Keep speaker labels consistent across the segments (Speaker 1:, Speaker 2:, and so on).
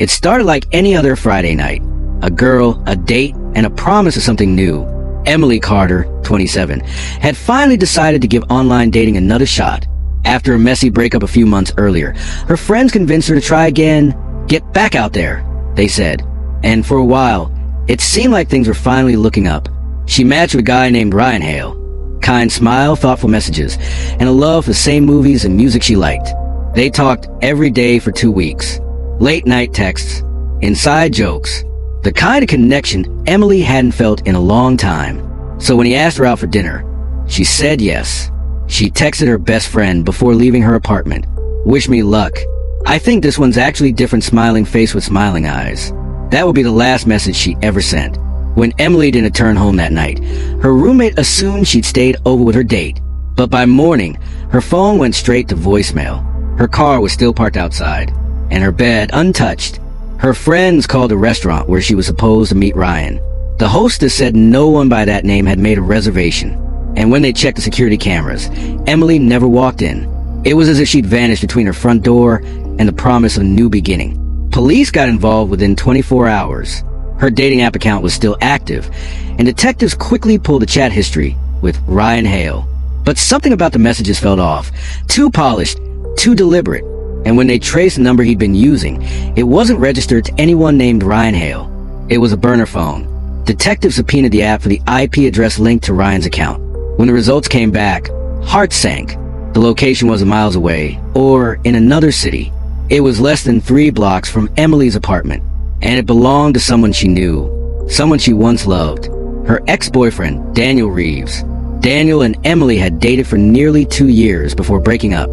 Speaker 1: It started like any other Friday night. A girl, a date, and a promise of something new. Emily Carter, 27, had finally decided to give online dating another shot. After a messy breakup a few months earlier, her friends convinced her to try again. Get back out there, they said. And for a while, it seemed like things were finally looking up. She matched with a guy named Ryan Hale. Kind smile, thoughtful messages, and a love for the same movies and music she liked. They talked every day for 2 weeks. Late night texts, inside jokes, the kind of connection Emily hadn't felt in a long time. So when he asked her out for dinner, she said yes. She texted her best friend before leaving her apartment. Wish me luck. I think this one's actually different, smiling face with smiling eyes. That would be the last message she ever sent. When Emily didn't return home that night, her roommate assumed she'd stayed over with her date. But by morning, her phone went straight to voicemail. Her car was still parked outside, and her bed untouched. Her friends called the restaurant where she was supposed to meet Ryan. The hostess said no one by that name had made a reservation. And when they checked the security cameras, Emily never walked in. It was as if she'd vanished between her front door and the promise of a new beginning. Police got involved within 24 hours. Her dating app account was still active, and detectives quickly pulled the chat history with Ryan Hale. But something about the messages felt off. Too polished, too deliberate. And when they traced the number he'd been using, it wasn't registered to anyone named Ryan Hale. It was a burner phone. Detectives subpoenaed the app for the IP address linked to Ryan's account. When the results came back, hearts sank. The location wasn't miles away, or in another city. It was less than 3 blocks from Emily's apartment, and it belonged to someone she knew, someone she once loved, her ex-boyfriend, Daniel Reeves. Daniel and Emily had dated for nearly 2 years before breaking up.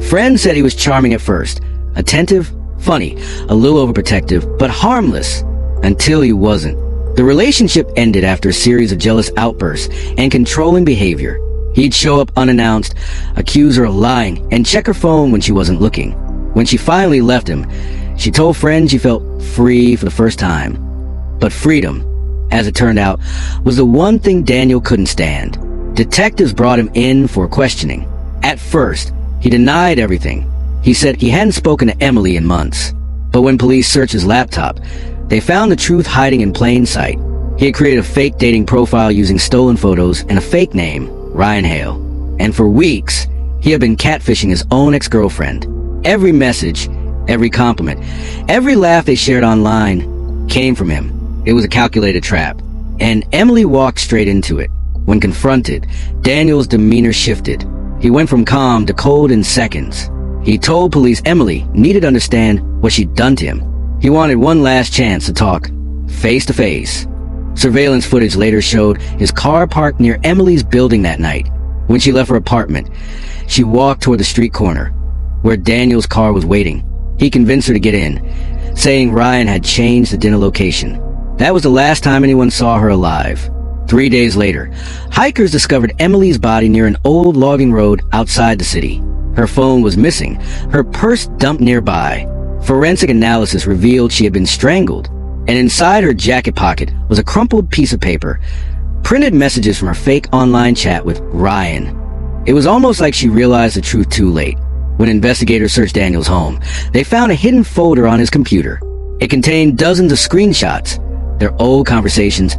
Speaker 1: Friends said he was charming at first, attentive, funny, a little overprotective, but harmless, until he wasn't. The relationship ended after a series of jealous outbursts and controlling behavior. He'd show up unannounced, accuse her of lying, and check her phone when she wasn't looking. When she finally left him, she told friends she felt free for the first time. But freedom, as it turned out, was the one thing Daniel couldn't stand. Detectives brought him in for questioning. At first, he denied everything. He said he hadn't spoken to Emily in months. But when police searched his laptop, they found the truth hiding in plain sight. He had created a fake dating profile using stolen photos and a fake name, Ryan Hale. And for weeks, he had been catfishing his own ex-girlfriend. Every message, every compliment, every laugh they shared online came from him. It was a calculated trap. And Emily walked straight into it. When confronted, Daniel's demeanor shifted. He went from calm to cold in seconds. He told police Emily needed to understand what she'd done to him. He wanted one last chance to talk, face to face. Surveillance footage later showed his car parked near Emily's building that night. When she left her apartment, she walked toward the street corner, where Daniel's car was waiting. He convinced her to get in, saying Ryan had changed the dinner location. That was the last time anyone saw her alive. 3 days later, hikers discovered Emily's body near an old logging road outside the city. Her phone was missing, her purse dumped nearby. Forensic analysis revealed she had been strangled, and inside her jacket pocket was a crumpled piece of paper, printed messages from her fake online chat with Ryan. It was almost like she realized the truth too late. When investigators searched Daniel's home, they found a hidden folder on his computer. It contained dozens of screenshots, their old conversations,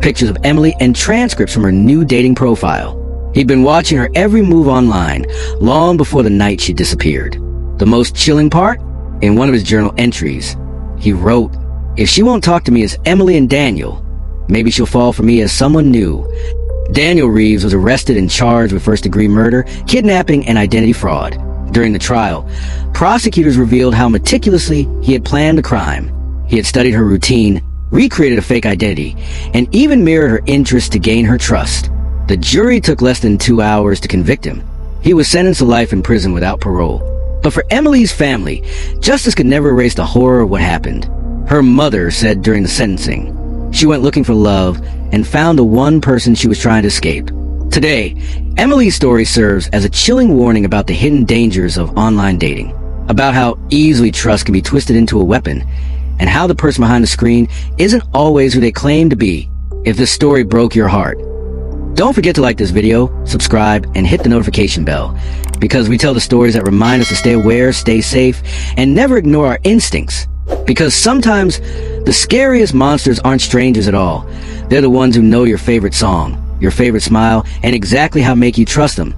Speaker 1: pictures of Emily, and transcripts from her new dating profile. He'd been watching her every move online, long before the night she disappeared. The most chilling part? In one of his journal entries, he wrote, "If she won't talk to me as Emily and Daniel, maybe she'll fall for me as someone new." Daniel Reeves was arrested and charged with first-degree murder, kidnapping, and identity fraud. During the trial, prosecutors revealed how meticulously he had planned the crime. He had studied her routine, recreated a fake identity, and even mirrored her interests to gain her trust. The jury took less than 2 hours to convict him. He was sentenced to life in prison without parole. But for Emily's family, justice could never erase the horror of what happened. Her mother said during the sentencing, she went looking for love and found the one person she was trying to escape. Today, Emily's story serves as a chilling warning about the hidden dangers of online dating, about how easily trust can be twisted into a weapon, and how the person behind the screen isn't always who they claim to be. If this story broke your heart, don't forget to like this video, subscribe, and hit the notification bell, because we tell the stories that remind us to stay aware, stay safe, and never ignore our instincts Because sometimes the scariest monsters aren't strangers at all. They're the ones who know your favorite song, your favorite smile, and exactly how to make you trust them.